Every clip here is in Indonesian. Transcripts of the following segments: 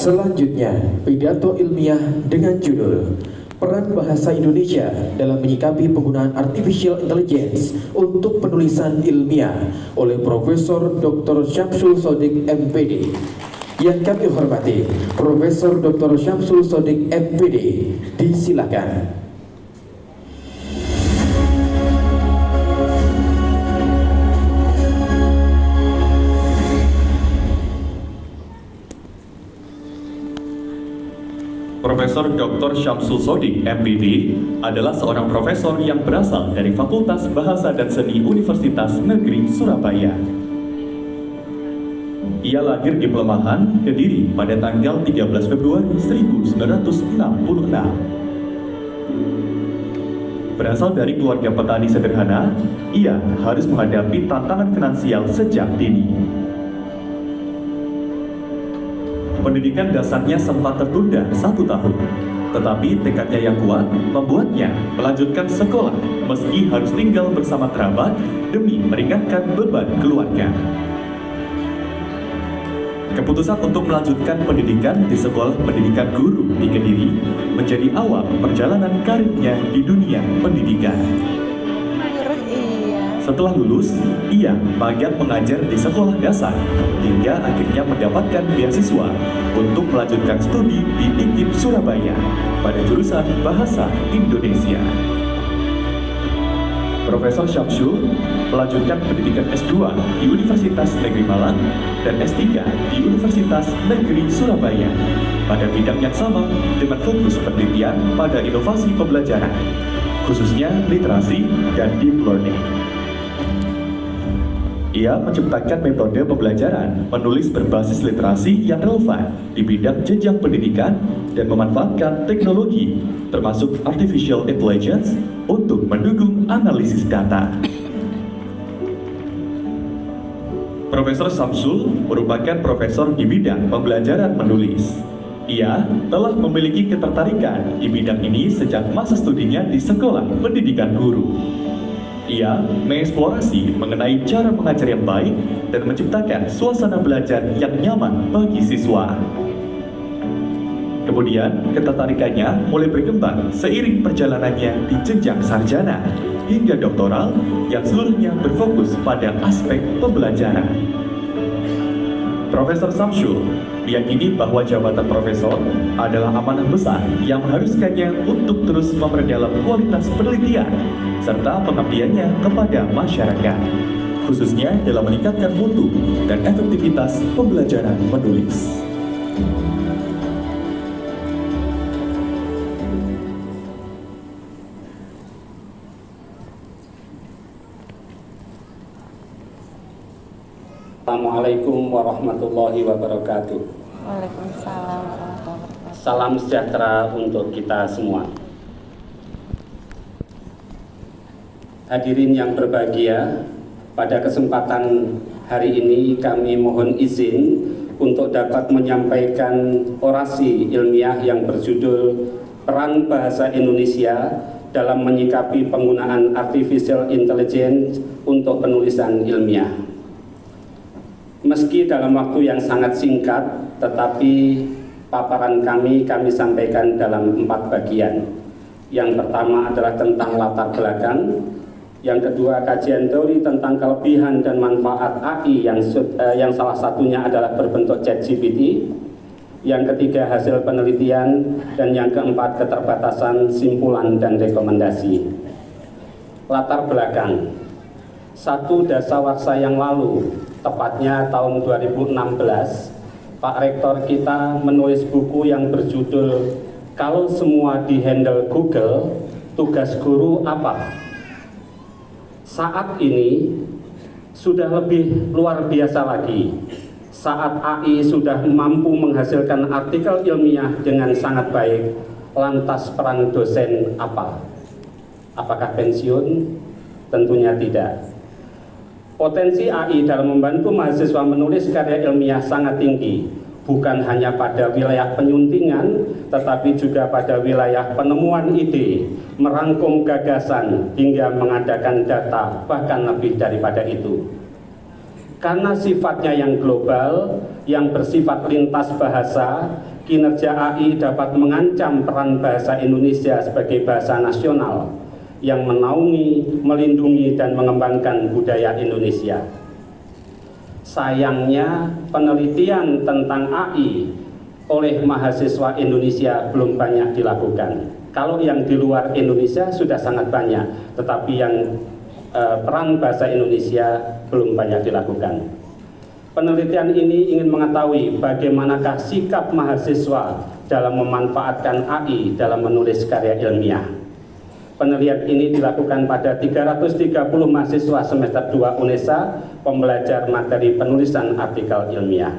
Selanjutnya, pidato ilmiah dengan judul Peran Bahasa Indonesia dalam menyikapi penggunaan Artificial Intelligence untuk penulisan ilmiah oleh Profesor Dr. Syamsul Shodiq MPD. Yang kami hormati, Profesor Dr. Syamsul Shodiq MPD, disilakan. Profesor Dr. Syamsul Shodiq MPD adalah seorang profesor yang berasal dari Fakultas Bahasa dan Seni Universitas Negeri Surabaya. Ia lahir di Pelemahan, Kediri pada tanggal 13 Februari 1966. Berasal dari keluarga petani sederhana, ia harus menghadapi tantangan finansial sejak dini. Pendidikan dasarnya sempat tertunda 1 tahun, tetapi tekadnya yang kuat membuatnya melanjutkan sekolah meski harus tinggal bersama kerabat demi meringankan beban keluarga. Keputusan untuk melanjutkan pendidikan di Sekolah Pendidikan Guru di Kediri menjadi awal perjalanan karirnya di dunia pendidikan. Setelah lulus, ia magang mengajar di sekolah dasar hingga akhirnya mendapatkan beasiswa untuk melanjutkan studi di IKIP Surabaya pada jurusan Bahasa Indonesia. Profesor Syamsul melanjutkan pendidikan S2 di Universitas Negeri Malang dan S3 di Universitas Negeri Surabaya pada bidang yang sama dengan fokus penelitian pada inovasi pembelajaran, khususnya literasi dan deep learning. Ia menciptakan metode pembelajaran menulis berbasis literasi yang relevan di bidang jenjang pendidikan dan memanfaatkan teknologi, termasuk artificial intelligence, untuk mendukung analisis data. Profesor Syamsul merupakan profesor di bidang pembelajaran menulis. Ia telah memiliki ketertarikan di bidang ini sejak masa studinya di Sekolah Pendidikan Guru. Ia mengeksplorasi mengenai cara mengajar yang baik dan menciptakan suasana belajar yang nyaman bagi siswa. Kemudian, ketertarikannya mulai berkembang seiring perjalanannya di jenjang sarjana hingga doktoral yang seluruhnya berfokus pada aspek pembelajaran. Profesor Syamsul meyakini bahwa jabatan profesor adalah amanah besar yang mengharuskannya untuk terus memperdalam kualitas penelitian serta pengabdiannya kepada masyarakat, khususnya dalam meningkatkan mutu dan efektivitas pembelajaran menulis. Assalamualaikum warahmatullahi wabarakatuh. Waalaikumsalam warahmatullahi wabarakatuh. Salam sejahtera untuk kita semua. Hadirin yang berbahagia, pada kesempatan hari ini kami mohon izin untuk dapat menyampaikan orasi ilmiah yang berjudul Peran Bahasa Indonesia dalam menyikapi penggunaan Artificial Intelligence untuk penulisan ilmiah. Meski dalam waktu yang sangat singkat, tetapi paparan kami sampaikan dalam 4 bagian. Yang pertama adalah tentang latar belakang, yang kedua kajian teori tentang kelebihan dan manfaat AI yang salah satunya adalah berbentuk ChatGPT, yang ketiga hasil penelitian, dan yang keempat keterbatasan simpulan dan rekomendasi. Latar belakang. 1 dasawarsa yang lalu, tepatnya tahun 2016, Pak Rektor kita menulis buku yang berjudul Kalau Semua Dihandle Google, Tugas Guru Apa? Saat ini sudah lebih luar biasa lagi. Saat AI sudah mampu menghasilkan artikel ilmiah dengan sangat baik, lantas peran dosen apa? Apakah pensiun? Tentunya tidak. Potensi AI dalam membantu mahasiswa menulis karya ilmiah sangat tinggi, bukan hanya pada wilayah penyuntingan, tetapi juga pada wilayah penemuan ide, merangkum gagasan, hingga mengadakan data, bahkan lebih daripada itu. Karena sifatnya yang global, yang bersifat lintas bahasa, kinerja AI dapat mengancam peran bahasa Indonesia sebagai bahasa nasional yang menaungi, melindungi, dan mengembangkan budaya Indonesia. Sayangnya, penelitian tentang AI oleh mahasiswa Indonesia belum banyak dilakukan. Kalau yang di luar Indonesia sudah sangat banyak, tetapi yang peran bahasa Indonesia belum banyak dilakukan. Penelitian ini ingin mengetahui bagaimanakah sikap mahasiswa dalam memanfaatkan AI dalam menulis karya ilmiah. Penelitian ini dilakukan pada 330 mahasiswa semester 2 UNESA, pembelajar materi penulisan artikel ilmiah.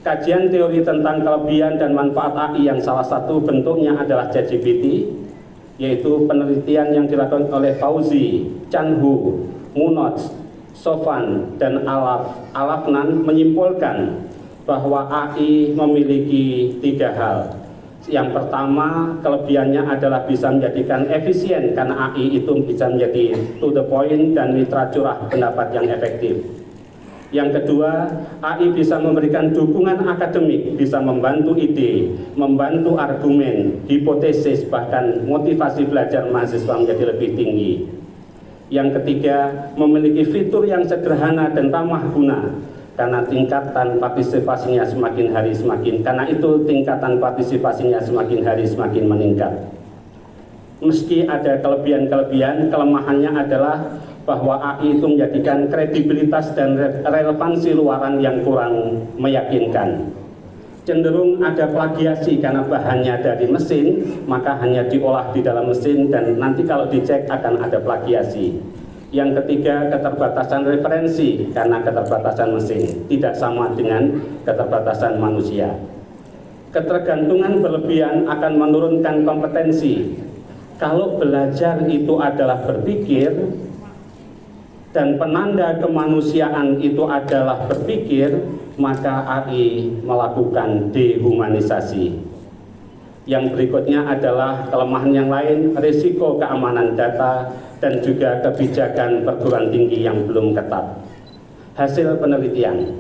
Kajian teori tentang kelebihan dan manfaat AI yang salah satu bentuknya adalah ChatGPT, yaitu penelitian yang dilakukan oleh Fauzi, Chan Hu, Munoj, Sofan, dan Alafnan menyimpulkan bahwa AI memiliki 3 hal. Yang pertama, kelebihannya adalah bisa menjadikan efisien karena AI itu bisa menjadi to the point dan mitra curah pendapat yang efektif. Yang kedua, AI bisa memberikan dukungan akademik, bisa membantu ide, membantu argumen, hipotesis, bahkan motivasi belajar mahasiswa menjadi lebih tinggi. Yang ketiga, memiliki fitur yang sederhana dan ramah guna, karena tingkatan partisipasinya semakin hari semakin, karena itu tingkatan partisipasinya semakin hari semakin meningkat. Meski ada kelebihan-kelebihan, kelemahannya adalah bahwa AI itu menjadikan kredibilitas dan relevansi luaran yang kurang meyakinkan. Cenderung ada plagiasi karena bahannya dari mesin, maka hanya diolah di dalam mesin dan nanti kalau dicek akan ada plagiasi. Yang ketiga, keterbatasan referensi karena keterbatasan mesin, tidak sama dengan keterbatasan manusia. Ketergantungan berlebihan akan menurunkan kompetensi. Kalau belajar itu adalah berpikir dan penanda kemanusiaan itu adalah berpikir, maka AI melakukan dehumanisasi. Yang berikutnya adalah kelemahan yang lain, risiko keamanan data, dan juga kebijakan perguruan tinggi yang belum ketat. Hasil penelitian,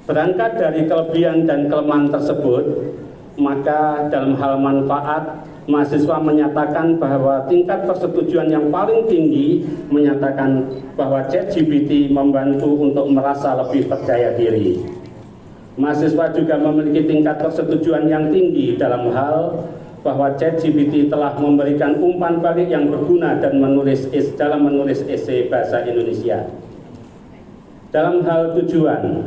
berangkat dari kelebihan dan kelemahan tersebut, maka dalam hal manfaat, mahasiswa menyatakan bahwa tingkat persetujuan yang paling tinggi menyatakan bahwa ChatGPT membantu untuk merasa lebih percaya diri. Mahasiswa juga memiliki tingkat persetujuan yang tinggi dalam hal bahwa ChatGPT telah memberikan umpan balik yang berguna dan dalam menulis esai bahasa Indonesia. Dalam hal tujuan,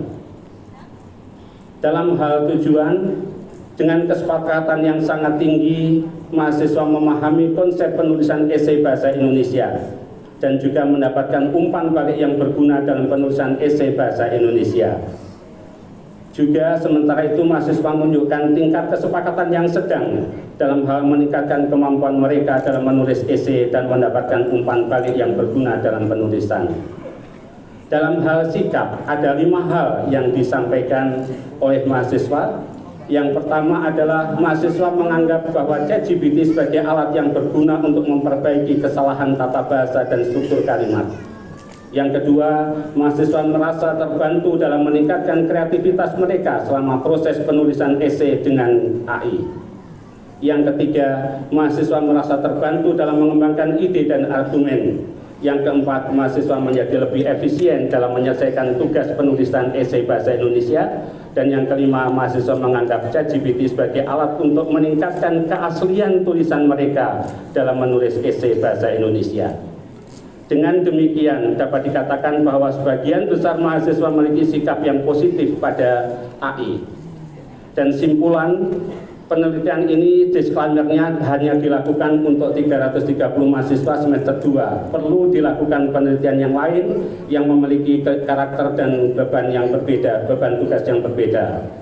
dengan kesepakatan yang sangat tinggi, mahasiswa memahami konsep penulisan esai bahasa Indonesia dan juga mendapatkan umpan balik yang berguna dalam penulisan esai bahasa Indonesia. Juga sementara itu mahasiswa menunjukkan tingkat kesepakatan yang sedang dalam hal meningkatkan kemampuan mereka dalam menulis esai dan mendapatkan umpan balik yang berguna dalam penulisan. Dalam hal sikap, ada 5 hal yang disampaikan oleh mahasiswa. Yang pertama adalah mahasiswa menganggap bahwa ChatGPT sebagai alat yang berguna untuk memperbaiki kesalahan tata bahasa dan struktur kalimat. Yang kedua, mahasiswa merasa terbantu dalam meningkatkan kreativitas mereka selama proses penulisan esai dengan AI. Yang ketiga, mahasiswa merasa terbantu dalam mengembangkan ide dan argumen. Yang keempat, mahasiswa menjadi lebih efisien dalam menyelesaikan tugas penulisan esai bahasa Indonesia. Dan yang kelima, mahasiswa menganggap ChatGPT sebagai alat untuk meningkatkan keaslian tulisan mereka dalam menulis esai bahasa Indonesia. Dengan demikian, dapat dikatakan bahwa sebagian besar mahasiswa memiliki sikap yang positif pada AI. Dan simpulan penelitian ini, disclaimer-nya hanya dilakukan untuk 330 mahasiswa semester 2. Perlu dilakukan penelitian yang lain yang memiliki karakter dan beban yang berbeda, beban tugas yang berbeda.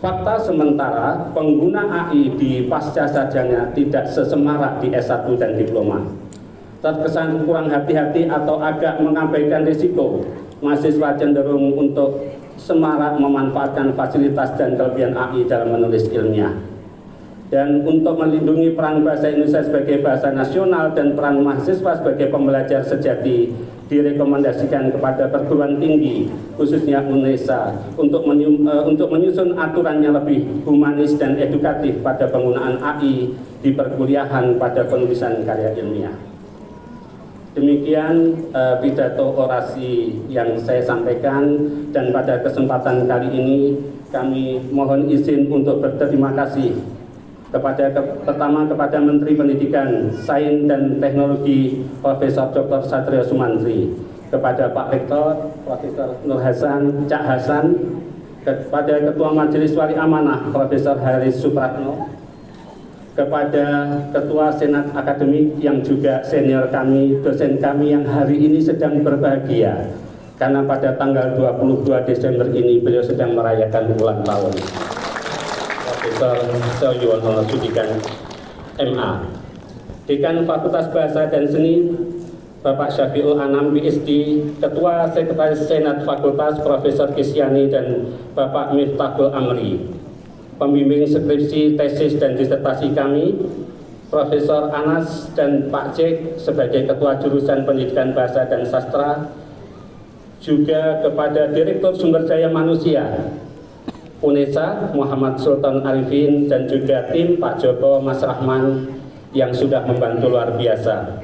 Fakta sementara, pengguna AI di pasca sarjana tidak sesemarak di S1 dan diploma. Terkesan kurang hati-hati atau agak mengabaikan risiko, mahasiswa cenderung untuk semarak memanfaatkan fasilitas dan kelebihan AI dalam menulis ilmiah. Dan untuk melindungi peran bahasa Indonesia sebagai bahasa nasional dan peran mahasiswa sebagai pembelajar sejati, direkomendasikan kepada perguruan tinggi khususnya UNESA untuk menyusun aturan yang lebih humanis dan edukatif pada penggunaan AI di perkuliahan pada penulisan karya ilmiah. Demikian pidato orasi yang saya sampaikan, dan pada kesempatan kali ini kami mohon izin untuk berterima kasih pertama kepada Menteri Pendidikan, Sains dan Teknologi Profesor Dr. Satrio Sumantri, kepada Pak Rektor Profesor Nur Hasan, Cak Hasan, kepada Ketua Majelis Wali Amanah Profesor Haris Supratno, kepada Ketua Senat Akademik yang juga senior kami, dosen kami yang hari ini sedang berbahagia karena pada tanggal 22 Desember ini beliau sedang merayakan ulang tahun. Profesor Syoyono Sudikan MA, Dekan Fakultas Bahasa dan Seni Bapak Syafiul Anam PhD, Ketua Sekretaris Senat Fakultas Profesor Kisyani dan Bapak Miftahul Amri, pembimbing skripsi, tesis dan disertasi kami Profesor Anas dan Pak Cek sebagai Ketua Jurusan Pendidikan Bahasa dan Sastra, juga kepada Direktur Sumber Daya Manusia UNESA Muhammad Sultan Arifin, dan juga tim Pak Joko Mas Rahman yang sudah membantu luar biasa.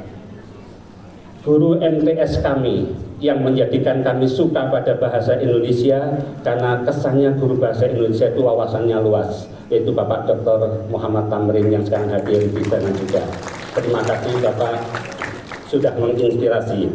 Guru MTS kami yang menjadikan kami suka pada bahasa Indonesia karena kesannya guru bahasa Indonesia itu wawasannya luas, yaitu Bapak Dr. Muhammad Tamrin yang sekarang hadir di sana juga. Terima kasih Bapak sudah menginspirasi.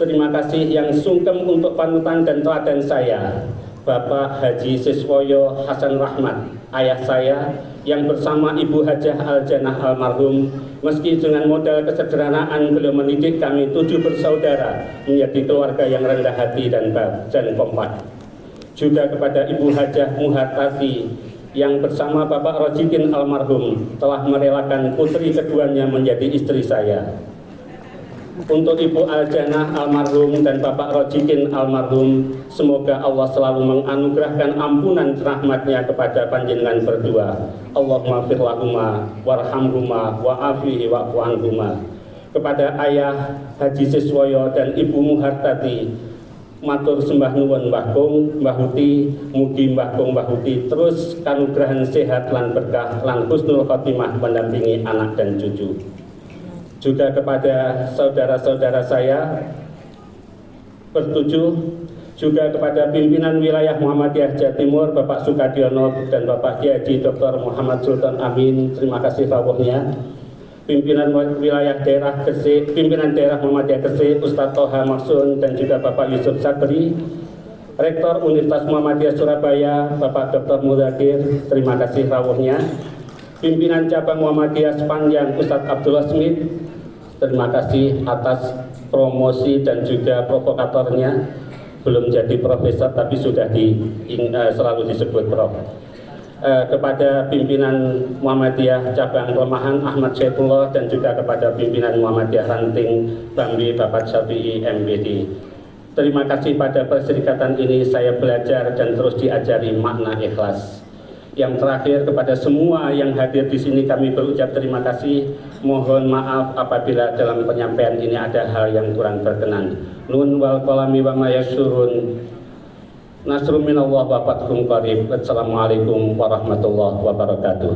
Terima kasih yang sungkem untuk panutan dan teladan saya, Bapak Haji Siswoyo Hasan Rahmat, ayah saya, yang bersama Ibu Hajah Al-Janah almarhum, meski dengan modal kesederhanaan beliau mendidik kami 7 bersaudara menjadi keluarga yang rendah hati dan kompak. Juga kepada Ibu Hajah Muhartati yang bersama Bapak Rojikin almarhum telah merelakan putri keduanya menjadi istri saya. Untuk Ibu Al-Janah almarhum dan Bapak Rojikin almarhum, semoga Allah selalu menganugerahkan ampunan rahmatnya kepada panjenengan berdua. Allahumma fir lahuma warhamhuma wa'afihi wa'fu anhuma. Kepada Ayah Haji Siswoyo dan Ibu Muhartati, matur sembah nuwun Mbah Kung, Mbah Huti, mugi Mbah Kung Mbah Huti terus kanugrahan sehat lan berkah lan husnul khotimah mendampingi anak dan cucu. Juga kepada saudara-saudara saya bertujuh, juga kepada pimpinan wilayah Muhammadiyah Jawa Timur Bapak Sukadiono dan Bapak Kiai Haji Dr. Muhammad Sultan Amin, terima kasih rawuhnya. Pimpinan wilayah daerah Gresik, pimpinan daerah Muhammadiyah Gresik Ustadz Toha Maksun dan juga Bapak Yusuf Sabri, Rektor Universitas Muhammadiyah Surabaya Bapak Dr. Mudakir, terima kasih rawuhnya. Pimpinan cabang Muhammadiyah sepanjang Ustadz Abdullah Smith, terima kasih atas promosi dan juga provokatornya, belum jadi profesor tapi sudah selalu disebut prof. Kepada pimpinan Muhammadiyah cabang Kelemahan Ahmad Syaifullah dan juga kepada pimpinan Muhammadiyah Ranting Bambi Bapak Syafi'i MBD. Terima kasih pada perserikatan ini saya belajar dan terus diajari makna ikhlas. Yang terakhir kepada semua yang hadir di sini kami berucap terima kasih. Mohon maaf apabila dalam penyampaian ini ada hal yang kurang berkenan. Nun wal qalami wa ma yasyurun. Nasrun minallah wa fathun qarib. Wassalamualaikum warahmatullahi wabarakatuh.